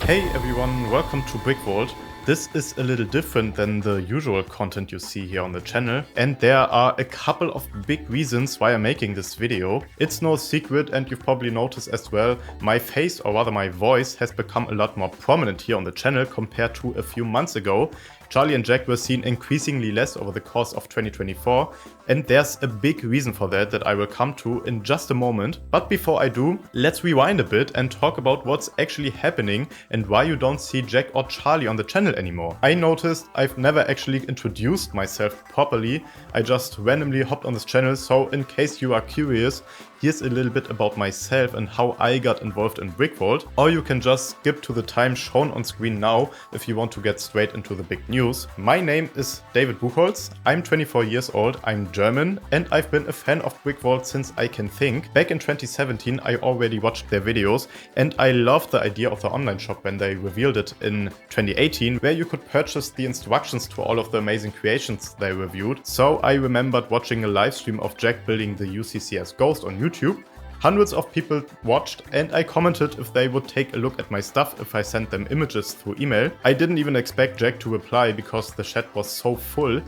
Hey everyone, welcome to BrickVault. This is a little different than the usual content you see here on the channel, and there are a couple of big reasons why I'm making this video. It's no secret, and you've probably noticed as well, my face, or rather my voice, has become a lot more prominent here on the channel compared to a few months ago. Charlie and Jack were seen increasingly less over the course of 2024, and there's a big reason for that I will come to in just a moment. But before I do, let's rewind a bit and talk about what's actually happening and why you don't see Jack or Charlie on the channel anymore. I noticed I've never actually introduced myself properly. I just randomly hopped on this channel, so in case you are curious, here's a little bit about myself and how I got involved in BrickVault, or you can just skip to the time shown on screen now if you want to get straight into the big news. My name is David Buchholz, I'm 24 years old, I'm German, and I've been a fan of BrickVault since I can think. Back in 2017 I already watched their videos, and I loved the idea of the online shop when they revealed it in 2018, where you could purchase the instructions to all of the amazing creations they reviewed. So I remembered watching a live stream of Jack building the UCCS Ghost on YouTube. Hundreds of people watched, and I commented if they would take a look at my stuff if I sent them images through email. I didn't even expect Jack to reply because the chat was so full,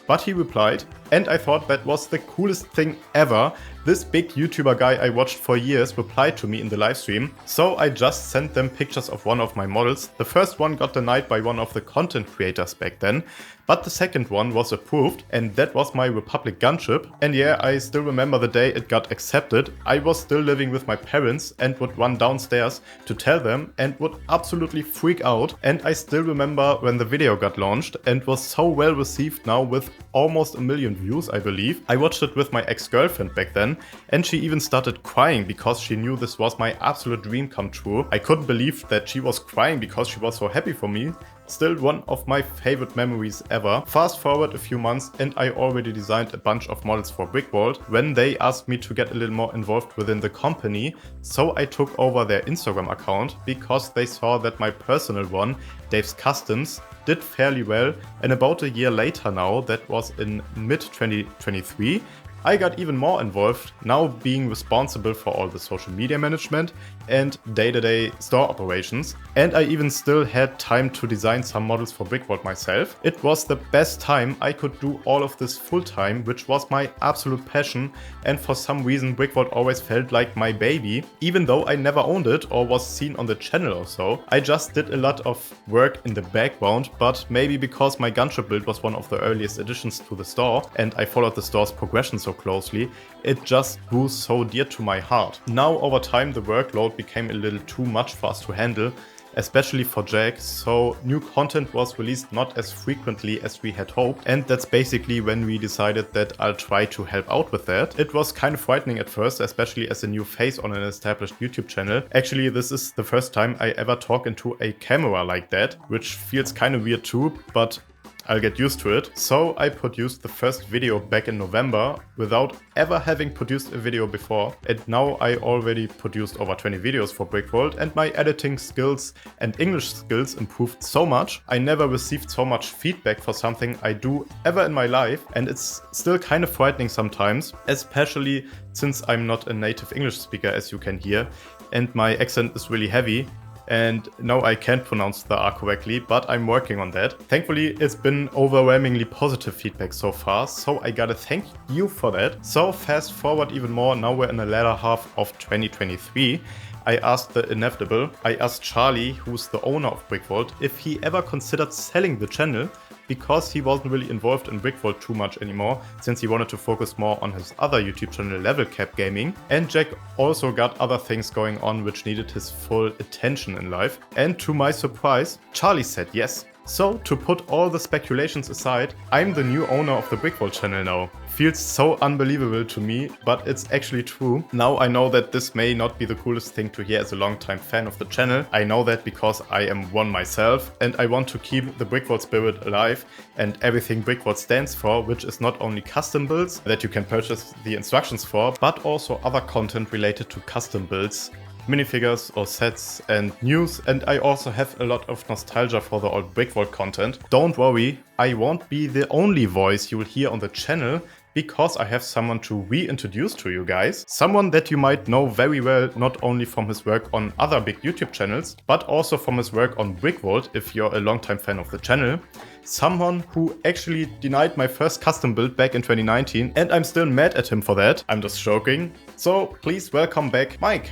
but he replied, and I thought that was the coolest thing ever. This big YouTuber guy I watched for years replied to me in the live stream, so I just sent them pictures of one of my models. The first one got denied by one of the content creators back then, but the second one was approved, and that was my Republic gunship. And yeah, I still remember the day it got accepted. I was still living with my parents and would run downstairs to tell them and would absolutely freak out. And I still remember when the video got launched and was so well received now with almost 1 million views, I believe. I watched it with my ex-girlfriend back then, and she even started crying because she knew this was my absolute dream come true. I couldn't believe that she was crying because she was so happy for me. Still one of my favorite memories ever. Fast forward a few months and I already designed a bunch of models for BrickVault when they asked me to get a little more involved within the company. So I took over their Instagram account because they saw that my personal one, Dave's Customs, did fairly well, and about a year later now, that was in mid-2023, I got even more involved, now being responsible for all the social media management and day-to-day store operations. And I even still had time to design some models for BrickVault myself. It was the best time I could do all of this full-time, which was my absolute passion, and for some reason BrickVault always felt like my baby. Even though I never owned it or was seen on the channel or so, I just did a lot of work in the background, but maybe because my gunship build was one of the earliest additions to the store and I followed the store's progression so closely, it just grew so dear to my heart. Now over time the workload became a little too much for us to handle, especially for Jack, so new content was released not as frequently as we had hoped, and that's basically when we decided that I'll try to help out with that. It was kind of frightening at first, especially as a new face on an established YouTube channel. Actually, this is the first time I ever talk into a camera like that, which feels kind of weird too, but I'll get used to it. So I produced the first video back in November without ever having produced a video before. And now I already produced over 20 videos for BrickVault, and my editing skills and English skills improved so much. I never received so much feedback for something I do ever in my life, and it's still kind of frightening sometimes, especially since I'm not a native English speaker, as you can hear, and my accent is really heavy. And no, I can't pronounce the R correctly, but I'm working on that. Thankfully, it's been overwhelmingly positive feedback so far, so I gotta thank you for that. So fast forward even more, now we're in the latter half of 2023. I asked the inevitable. I asked Charlie, who's the owner of BrickVault, if he ever considered selling the channel, because he wasn't really involved in BrickVault too much anymore, since he wanted to focus more on his other YouTube channel, Level Cap Gaming. And Jack also got other things going on which needed his full attention in life. And to my surprise, Charlie said yes. So, to put all the speculations aside, I'm the new owner of the BrickVault channel now. Feels so unbelievable to me, but it's actually true. Now I know that this may not be the coolest thing to hear as a longtime fan of the channel. I know that because I am one myself, and I want to keep the BrickVault spirit alive and everything BrickVault stands for, which is not only custom builds that you can purchase the instructions for, but also other content related to custom builds, minifigures or sets and news, and I also have a lot of nostalgia for the old BrickVault content. Don't worry, I won't be the only voice you will hear on the channel. because I have someone to reintroduce to you guys. Someone that you might know very well, not only from his work on other big YouTube channels, but also from his work on BrickVault if you're a longtime fan of the channel. Someone who actually denied my first custom build back in 2019, and I'm still mad at him for that. I'm just joking. So please welcome back Mike.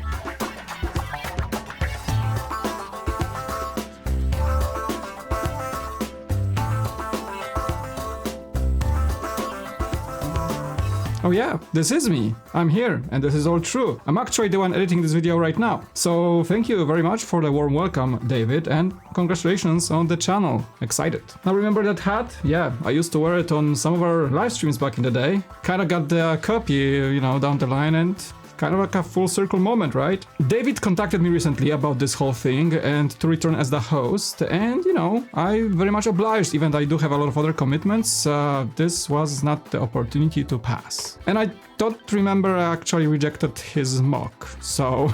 Oh yeah, this is me. I'm here, and this is all true. I'm actually the one editing this video right now. So thank you very much for the warm welcome, David, and congratulations on the channel. Excited. Now remember that hat? Yeah, I used to wear it on some of our live streams back in the day. Kinda got the copy, down the line, and kind of like a full circle moment, right? David contacted me recently about this whole thing and to return as the host, and I very much obliged, even though I do have a lot of other commitments. This was not the opportunity to pass. And I don't remember I actually rejected his mock, so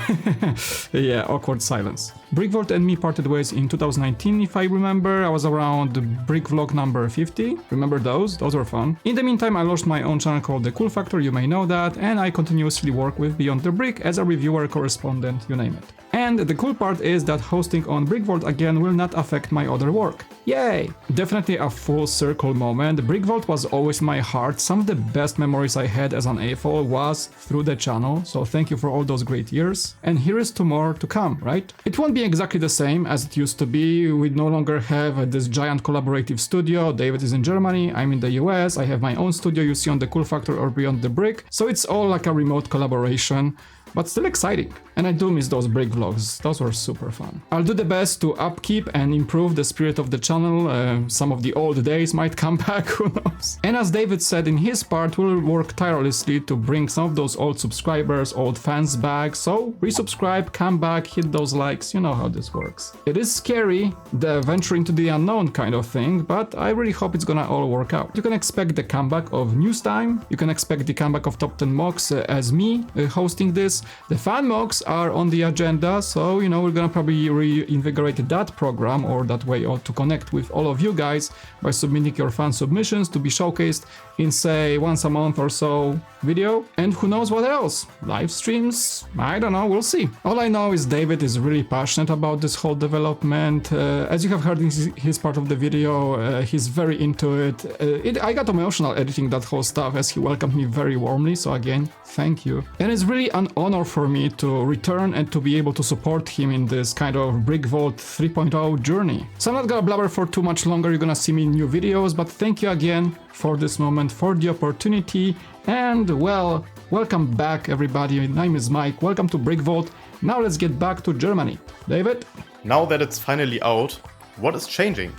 yeah, awkward silence. BrickVault and me parted ways in 2019, if I remember. I was around BrickVlog number 50. Remember those? Those were fun. In the meantime, I launched my own channel called The Cool Factor, you may know that, and I continuously work with Beyond the Brick as a reviewer, correspondent, you name it. And the cool part is that hosting on BrickVault again will not affect my other work. Yay! Definitely a full circle moment. BrickVault was always in my heart. Some of the best memories I had as an AFOL was through the channel, so thank you for all those great years. And here is to more to come, right? It won't be exactly the same as it used to be. We no longer have this giant collaborative studio. David is in Germany, I'm in the US, I have my own studio you see on the Cool Factor or Beyond the Brick, so it's all like a remote collaboration. But still exciting. And I do miss those Brick vlogs, those were super fun. I'll do the best to upkeep and improve the spirit of the channel. Some of the old days might come back, who knows. And as David said in his part, we'll work tirelessly to bring some of those old subscribers, old fans back. So resubscribe, come back, hit those likes, you know how this works. It is scary, the venture into the unknown kind of thing, but I really hope it's gonna all work out. You can expect the comeback of News Time, you can expect the comeback of Top 10 Mocks as me hosting this. The fan mocks are on the agenda, so we're gonna probably reinvigorate that program or that way to connect with all of you guys by submitting your fan submissions to be showcased in, say, once a month or so video. And who knows what else? Live streams? I don't know, we'll see. All I know is David is really passionate about this whole development. As you have heard in his part of the video, he's very into it. I got emotional editing that whole stuff as he welcomed me very warmly, so again, thank you. And it's really an honor for me to return and to be able to support him in this kind of BrickVault 3.0 journey. So I'm not gonna blabber for too much longer, you're gonna see me in new videos, but thank you again for this moment, for the opportunity, and well, welcome back everybody. My name is Mike, welcome to BrickVault. Now let's get back to Germany. David? Now that it's finally out, what is changing?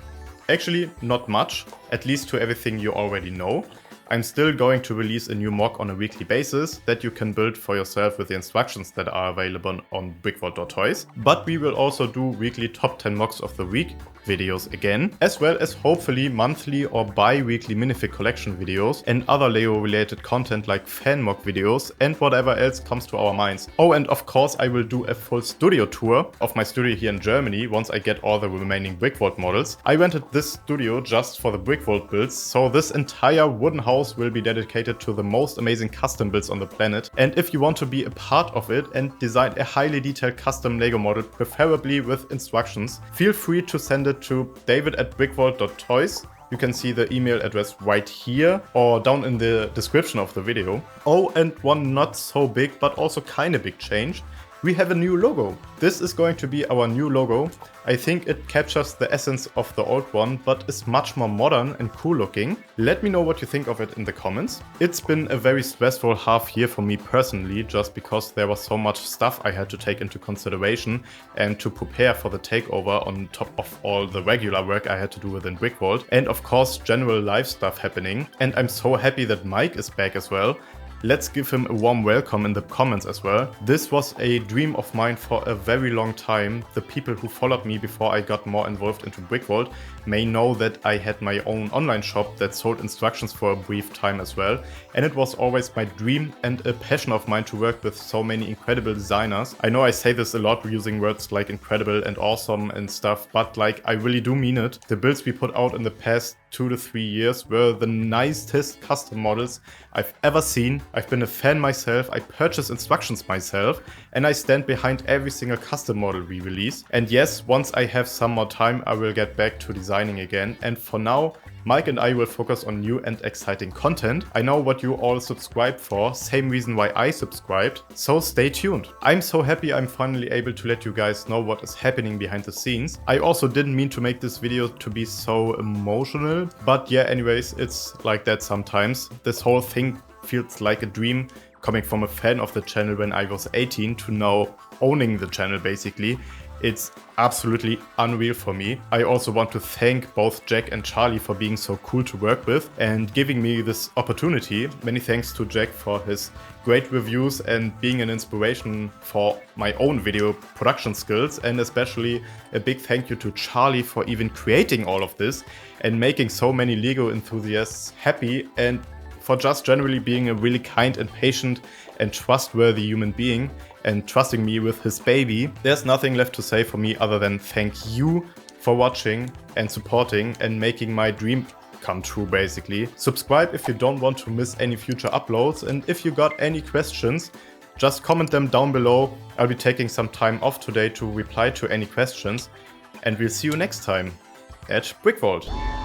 Actually, not much, at least to everything you already know. I'm still going to release a new mock on a weekly basis that you can build for yourself with the instructions that are available on BrickVault.toys. But we will also do weekly top 10 mocks of the week videos again, as well as hopefully monthly or bi-weekly minifig collection videos and other Lego related content like fan mock videos and whatever else comes to our minds. Oh, and of course I will do a full studio tour of my studio here in Germany once I get all the remaining BrickVault models. I rented this studio just for the BrickVault builds, so this entire wooden house will be dedicated to the most amazing custom builds on the planet. And if you want to be a part of it and design a highly detailed custom Lego model, preferably with instructions, feel free to send it to david@brickvault.toys. You can see the email address right here or down in the description of the video. Oh, and one not so big but also kinda big change. We have a new logo. This is going to be our new logo. I think it captures the essence of the old one, but is much more modern and cool looking. Let me know what you think of it in the comments. It's been a very stressful half year for me personally, just because there was so much stuff I had to take into consideration and to prepare for the takeover on top of all the regular work I had to do within BrickVault. And of course, general life stuff happening. And I'm so happy that Mike is back as well. Let's give him a warm welcome in the comments as well. This was a dream of mine for a very long time. The people who followed me before I got more involved into BrickVault may know that I had my own online shop that sold instructions for a brief time as well. And it was always my dream and a passion of mine to work with so many incredible designers. I know I say this a lot using words like incredible and awesome and stuff, but like I really do mean it. The builds we put out in the past 2 to 3 years were the nicest custom models I've ever seen. I've been a fan myself, I purchase instructions myself, and I stand behind every single custom model we release. And yes, once I have some more time, I will get back to designing again. And for now, Mike and I will focus on new and exciting content. I know what you all subscribe for, same reason why I subscribed, so stay tuned. I'm so happy I'm finally able to let you guys know what is happening behind the scenes. I also didn't mean to make this video to be so emotional, but yeah, anyways, it's like that sometimes. This whole thing feels like a dream coming from a fan of the channel when I was 18 to now owning the channel basically. It's absolutely unreal for me. I also want to thank both Jack and Charlie for being so cool to work with and giving me this opportunity. Many thanks to Jack for his great reviews and being an inspiration for my own video production skills, and especially a big thank you to Charlie for even creating all of this and making so many LEGO enthusiasts happy, and for just generally being a really kind and patient and trustworthy human being and trusting me with his baby. There's nothing left to say for me other than thank you for watching and supporting and making my dream come true basically. Subscribe if you don't want to miss any future uploads, and if you got any questions, just comment them down below. I'll be taking some time off today to reply to any questions, and we'll see you next time at BrickVault.